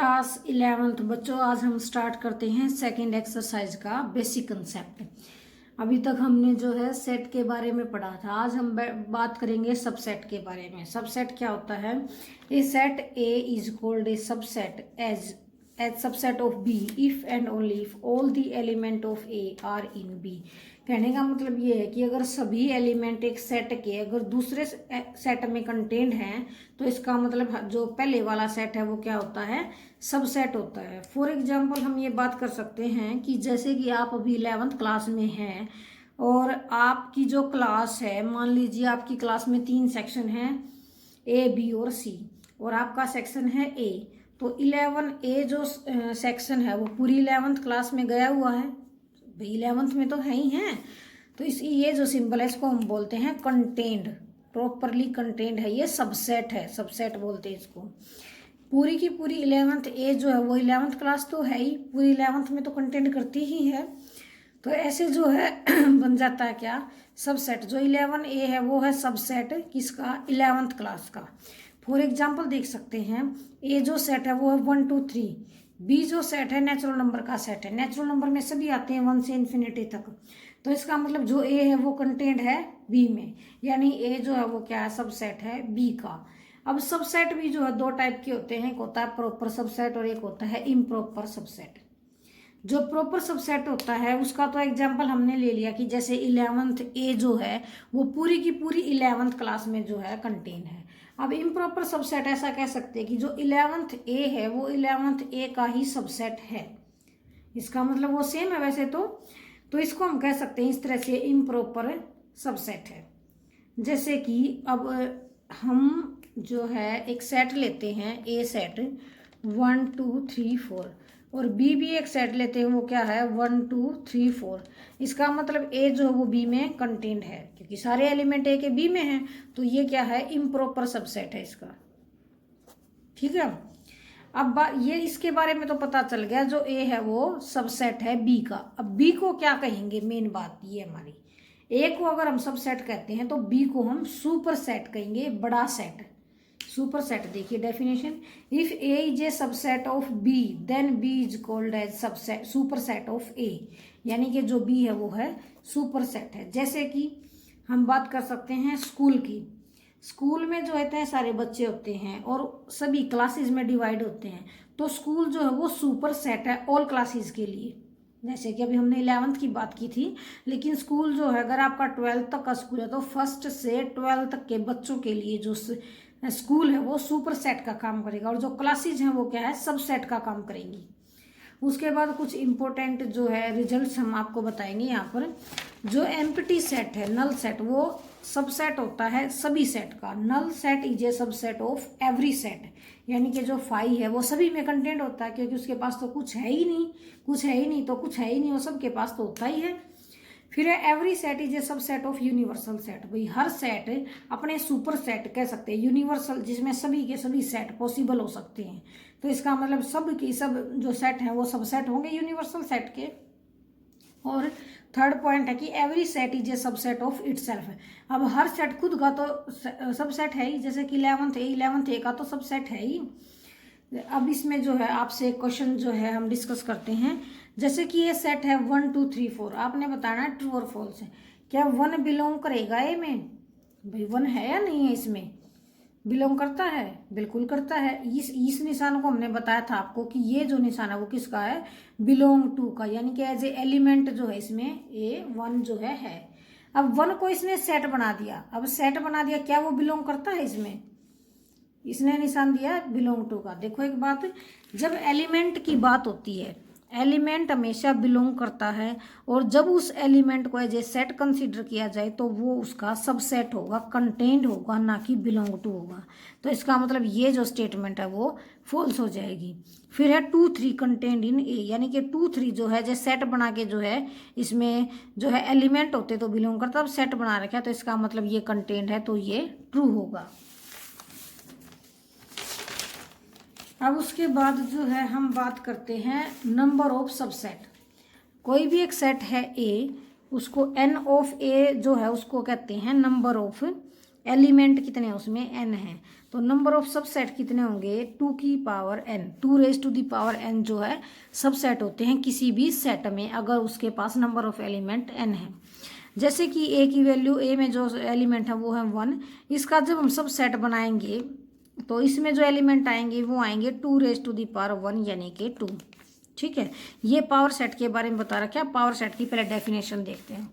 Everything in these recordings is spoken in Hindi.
क्लास 11th बच्चों, आज हम स्टार्ट करते हैं सेकंड एक्सरसाइज का बेसिक कंसेप्ट। अभी तक हमने जो है सेट के बारे में पढ़ा था। आज हम बात करेंगे सबसेट के बारे में। सबसेट क्या होता है? A set A is called a subset as subset of B if and only if all the element of A are in B. कहने का मतलब ये है कि अगर सभी एलिमेंट एक सेट के अगर दूसरे सेट में कंटेंट हैं तो इसका मतलब जो पहले वाला सेट है वो क्या होता है? सबसेट होता है। फॉर एग्जांपल हम ये बात कर सकते हैं कि जैसे कि आप अभी 11th क्लास में हैं और आपकी जो क्लास है, मान लीजिए आपकी क्लास में 3 सेक्शन हैं, ए बी और सी, और आपका सेक्शन है ए। तो 11A जो सेक्शन है वो पूरी 11th क्लास में गया हुआ है, भाई 11th में तो है ही है। तो इस ये जो सिंबल है इसको हम बोलते हैं कंटेंड, प्रॉपरली कंटेंड है, ये सबसेट है, सबसेट बोलते हैं इसको। पूरी की पूरी 11th जो है वो 11th क्लास तो है ही, पूरी 11th में तो कंटेंट करती ही है। तो ऐसे जो है बन जाता है क्या? सबसेट। जो 11A है वो है सबसेट किसका? 11th क्लास का। फॉर एग्जाम्पल देख सकते हैं, ए जो सेट है वो है 1 2 3, बी जो सेट है नेचुरल नंबर का सेट है। नेचुरल नंबर में सभी आते हैं 1 से इन्फिनिटी तक। तो इसका मतलब जो ए है वो कंटेंट है बी में, यानी ए जो है वो क्या है? सबसेट है बी का। अब सबसेट भी जो है 2 टाइप के होते हैं, एक होता है प्रॉपर सबसेट और एक होता है इम्प्रॉपर सबसेट। जो प्रॉपर सबसेट होता है उसका तो एग्जाम्पल हमने ले लिया कि जैसे 11th जो है वो पूरी की पूरी 11th क्लास में जो है कंटेन है। अब इम्प्रॉपर सबसेट ऐसा कह सकते हैं कि जो 11th है वो 11th का ही सबसेट है। इसका मतलब वो सेम है वैसे तो इसको हम कह सकते हैं इस तरह से इम्प्रॉपर सबसेट है। जैसे कि अब हम जो है एक सेट लेते हैं, ए सेट 1 2 3 4, और बी भी एक सेट लेते हैं, वो क्या है? 1 2 3 4। इसका मतलब ए जो है वो बी में कंटेंट है, क्योंकि सारे एलिमेंट ए के बी में हैं। तो ये क्या है? इम्प्रॉपर सबसेट है इसका। ठीक है, अब ये इसके बारे में तो पता चल गया, जो ए है वो सबसेट है बी का। अब बी को क्या कहेंगे? मेन बात ये हमारी, ए को अगर हम सबसेट कहते हैं तो बी को हम सुपर सेट कहेंगे, बड़ा सेट, सुपर सेट। देखिए definition, if A is a subset of B then B is called as subset super set of A, यानी कि जो बी है वो है सुपर सेट है। जैसे कि हम बात कर सकते हैं स्कूल की। स्कूल में जो होते हैं सारे बच्चे होते हैं और सभी क्लासेस में डिवाइड होते हैं, तो स्कूल जो है वो सुपर सेट है ऑल क्लासेस के लिए। जैसे कि अभी हमने 11th की बात की थी, लेकिन स्कूल जो है अगर आपका 12th तक का स्कूल है तो 1st से 12th तक के बच्चों के लिए जो स्कूल है वो सुपर सेट का काम करेगा, और जो क्लासेज हैं वो क्या है? सब सेट का काम करेंगी। उसके बाद कुछ इंपॉर्टेंट जो है रिजल्ट्स हम आपको बताएंगे यहाँ पर। जो एम्प्टी सेट है, नल सेट, वो सबसेट होता है सभी सेट का। Null set is a subset of every set, यानी कि जो फाई है वो सभी में कंटेंट होता है, क्योंकि उसके पास तो कुछ है ही नहीं, कुछ है ही नहीं तो कुछ है ही नहीं, वो सबके पास तो होता ही है। फिर every set is a subset of universal set. भाई हर सेट अपने सुपर सेट कह सकते हैं, यूनिवर्सल, जिसमें सभी के सभी सेट पॉसिबल हो सकते हैं। तो इसका मतलब सब की सब जो सेट हैं वो सबसेट होंगे यूनिवर्सल सेट के। और थर्ड पॉइंट है कि every set is a subset of itself. अब हर सेट खुद का तो सबसेट है ही, जैसे कि 11th का तो सबसेट है ही। अब इसमें जो है आपसे क्वेश्चन जो है हम डिस्कस करते हैं। जैसे कि ये सेट है 1 2 3 4, आपने बताना ट्रू और फॉल्स है। क्या 1 बिलोंग करेगा ए में? भाई 1 है या नहीं है? इसमें बिलोंग करता है, बिल्कुल करता है। इस निशान को हमने बताया था आपको कि ये जो निशान है वो किसका है? बिलोंग टू का, यानी कि एज ए एलिमेंट जो है इसमें ए 1 जो है। अब 1 को इसने सेट बना दिया, अब सेट बना दिया, क्या वो बिलोंग करता है इसमें? इसने निशान दिया बिलोंग टू का। देखो एक बात, जब एलिमेंट की बात होती है, एलिमेंट हमेशा बिलोंग करता है, और जब उस एलिमेंट को एज ए सेट कंसीडर किया जाए तो वो उसका सबसेट होगा, कंटेंट होगा, ना कि बिलोंग टू होगा। तो इसका मतलब ये जो स्टेटमेंट है वो फॉल्स हो जाएगी। फिर है 2 3 कंटेंट इन ए, यानी कि 2 3 जो है जो सेट बना के जो है इसमें जो है एलिमेंट होते तो बिलोंग करता, अब सेट बना रखा है तो इसका मतलब ये कंटेंट है, तो ये ट्रू होगा। अब उसके बाद जो है हम बात करते हैं नंबर ऑफ सबसेट। कोई भी एक सेट है ए, उसको n ऑफ ए जो है उसको कहते हैं नंबर ऑफ एलिमेंट कितने हैं उसमें, n है। तो नंबर ऑफ सबसेट कितने होंगे, 2 की power n, 2 raise to the power n जो है सबसेट होते हैं किसी भी सेट में अगर उसके पास नंबर ऑफ एलिमेंट n है। जैसे कि a की वैल्यू, a में जो एलिमेंट है वो है 1, इसका जब हम सब सेट बनाएंगे तो इसमें जो एलिमेंट आएंगे वो आएंगे 2 रेज टू दी पावर 1 यानी कि 2। ठीक है, ये पावर सेट के बारे में बता रखा है। पावर सेट की पहले डेफिनेशन देखते हैं।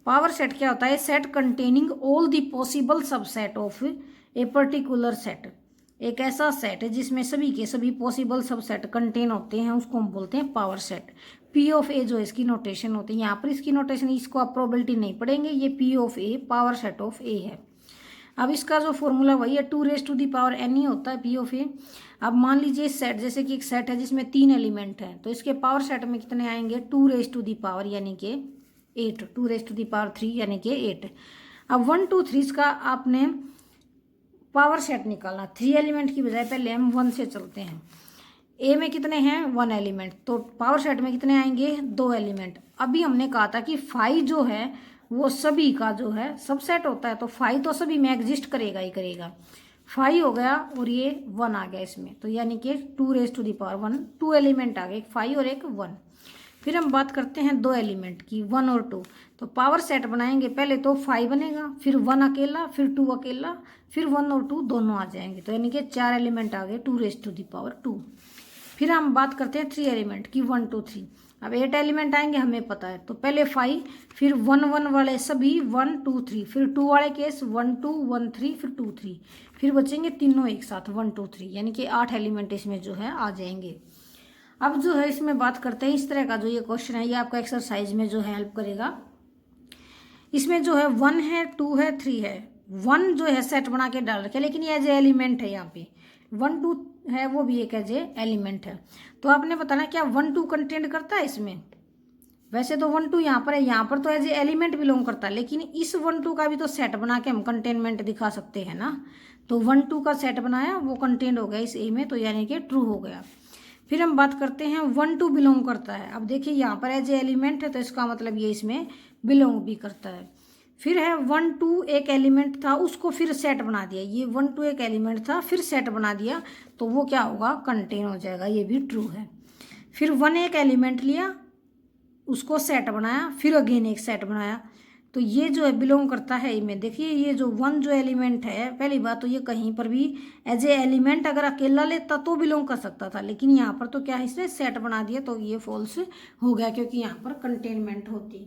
पावर सेट क्या होता है, set containing all the possible subset of a particular set. एक ऐसा सेट है जिसमें सभी के सभी पॉसिबल सबसेट कंटेन होते हैं, उसको हम बोलते हैं पावर सेट। पी ऑफ ए जो इसकी नोटेशन होती है, यहाँ पर इसकी नोटेशन, इसको आप प्रोबेबिलिटी नहीं पढ़ेंगे, ये P of A power set of A है। अब इसका जो फॉर्मूला वही है, 2 raise to the power n ही होता है पी ऑफ ए। अब मान लीजिए सेट, जैसे कि एक सेट है जिसमें 3 एलिमेंट हैं, तो इसके पावर सेट में कितने आएंगे, 2 रेज टू दी पावर यानी कि 8, 2 रेज टू दी पावर 3 यानी कि 8। अब 1 2 3 का आपने पावर सेट निकालना, 3 एलिमेंट की बजाय पहले हम 1 से चलते हैं। ए में कितने हैं, 1 एलिमेंट, तो पावर सेट में कितने आएंगे, 2 एलिमेंट। अभी हमने कहा था कि 5 जो है वो सभी का जो है सबसेट होता है, तो 5 तो सभी में एग्जिस्ट करेगा ही करेगा। 5 हो गया और ये 1 आ गया इसमें, तो यानी कि 2 raise to the power 1, 2 element आ गए, एक 5 और एक 1। फिर हम बात करते हैं 2 एलिमेंट की, 1 और 2। तो पावर सेट बनाएंगे, पहले तो 5 बनेगा, फिर 1 अकेला, फिर 2 अकेला, फिर 1 और 2 दोनों आ जाएंगे, तो यानी कि 4 एलिमेंट आ गए, 2 रेज टू दी पावर 2। फिर हम बात करते हैं 3 एलिमेंट की, 1 2 3। अब 8 एलिमेंट आएंगे हमें पता है, तो पहले 5, फिर 1 1 वाले सभी 1 2 3, फिर 2 वाले केस 1 2 1 3, फिर 2 3, फिर बचेंगे तीनों एक साथ 1 2 3, यानी कि 8 एलिमेंट इसमें जो है आ जाएंगे। अब जो है इसमें बात करते हैं, इस तरह का जो ये क्वेश्चन है ये आपका एक्सरसाइज में जो है हेल्प करेगा। इसमें जो है 1 है, 2 है, 3 है, 1 जो है सेट बना के डाल रखे, लेकिन ये एज ए एलिमेंट है, यहाँ पे 1 2 है वो भी एक एज ए एलिमेंट है। तो आपने बताना क्या 1 2 कंटेंट करता है इसमें, वैसे तो 1 2 यहाँ पर है, यहाँ पर तो एज ए एलिमेंट बिलोंग करता है, लेकिन इस 1 2 का भी तो सेट बना के हम कंटेनमेंट दिखा सकते हैं ना। तो 1 2 का सेट बनाया, वो कंटेंट हो गया इस ए में, तो यानी कि ट्रू हो गया। फिर हम बात करते हैं 1 2 बिलोंग करता है। अब देखिए यहाँ पर एज ए एलिमेंट है, तो इसका मतलब ये इसमें बिलोंग भी करता है। फिर है 1 2 एक एलिमेंट था, उसको फिर सेट बना दिया, ये 1 2 एक एलिमेंट था फिर सेट बना दिया, तो वो क्या होगा, कंटेन हो जाएगा, ये भी ट्रू है। फिर 1 एक एलिमेंट लिया, उसको सेट बनाया, फिर अगेन एक सेट बनाया, तो ये जो है बिलोंग करता है इनमें। देखिए ये जो 1 जो एलिमेंट है, पहली बात तो ये कहीं पर भी एज ए एलिमेंट अगर अकेला लेता तो बिलोंग कर सकता था, लेकिन यहाँ पर तो क्या है, इसने सेट बना दिया, तो ये फॉल्स हो गया क्योंकि यहाँ पर कंटेनमेंट होती।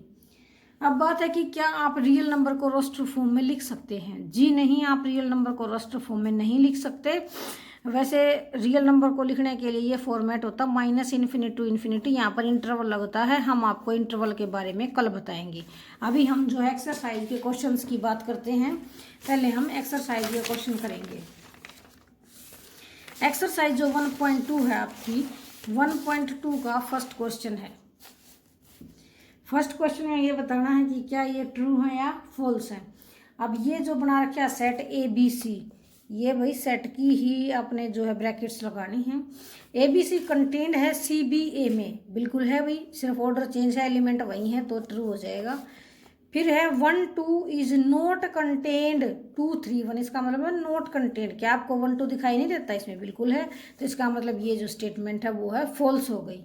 अब बात है कि क्या आप रियल नंबर को रोस्टर फॉर्म में लिख सकते हैं। जी नहीं, आप रियल नंबर को रोस्टर फॉर्म में नहीं लिख सकते। वैसे रियल नंबर को लिखने के लिए ये फॉर्मेट होता है -∞ to ∞, यहाँ पर इंटरवल लगता है, हम आपको इंटरवल के बारे में कल बताएंगे। अभी हम जो है एक्सरसाइज के क्वेश्चंस की बात करते हैं। पहले हम एक्सरसाइज के क्वेश्चन करेंगे। एक्सरसाइज जो 1.2 है आपकी, 1.2 का फर्स्ट क्वेश्चन है। फर्स्ट क्वेश्चन में ये बताना है कि क्या ये ट्रू है या फॉल्स है। अब ये जो बना रखा है सेट ABC, ये भाई सेट की ही अपने जो है ब्रैकेट्स लगानी है। ABC कंटेंड है CBA में, बिल्कुल है भाई, सिर्फ ऑर्डर चेंज है, एलिमेंट वही है, तो ट्रू हो जाएगा। फिर है 1 2 इज नॉट कंटेंड 2 3 1, इसका मतलब है नॉट कंटेंड। क्या आपको 1 2 दिखाई नहीं देता इसमें, बिल्कुल है, तो इसका मतलब ये जो स्टेटमेंट है वो है फॉल्स हो गई।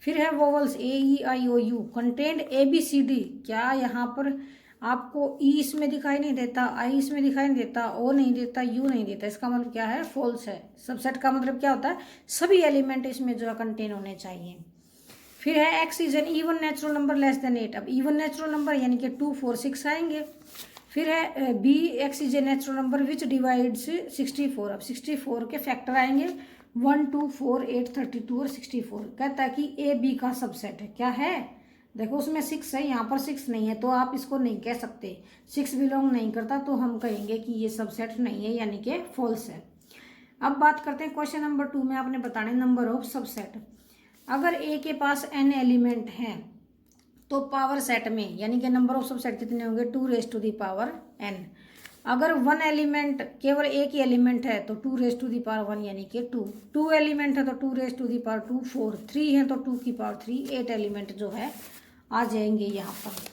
फिर है वोवल्स AEIOU कंटेंड ABCD, क्या यहाँ पर आपको ई इसमें दिखाई नहीं देता, आई इसमें दिखाई नहीं देता, ओ नहीं देता, यू नहीं देता, इसका मतलब क्या है, फॉल्स है। सबसेट का मतलब क्या होता है, सभी एलिमेंट इसमें जो है कंटेन होने चाहिए। फिर है X is an even natural number less than 8, अब इवन नेचुरल नंबर यानी कि 2 4 6 आएंगे। फिर है B X is a natural number which divides 64, अब 64 के फैक्टर आएंगे 1 2 4 8 32 और 64। कहता है कि AB का सबसेट है, क्या है, देखो उसमें 6 है, यहाँ पर 6 नहीं है, तो आप इसको नहीं कह सकते, 6 बिलोंग नहीं करता, तो हम कहेंगे कि ये सबसेट नहीं है, यानी कि फॉल्स है। अब बात करते हैं क्वेश्चन नंबर 2 में, आपने बताना है नंबर ऑफ सबसेट। अगर A के पास n एलिमेंट हैं तो पावर सेट में यानी कि नंबर ऑफ सबसेट कितने होंगे, 2 raise to the power n। अगर 1 एलिमेंट, केवल एक ही एलिमेंट है तो 2 रेज टू दी पावर 1 यानी कि 2, 2 एलिमेंट है तो 2 रेज टू दी पावर 2 4, 3 है तो 2 की पावर 3, 8 एलिमेंट जो है आ जाएंगे यहाँ पर।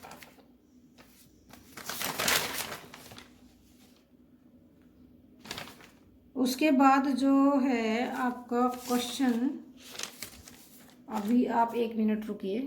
उसके बाद जो है आपका क्वेश्चन, अभी आप 1 मिनट रुकिए।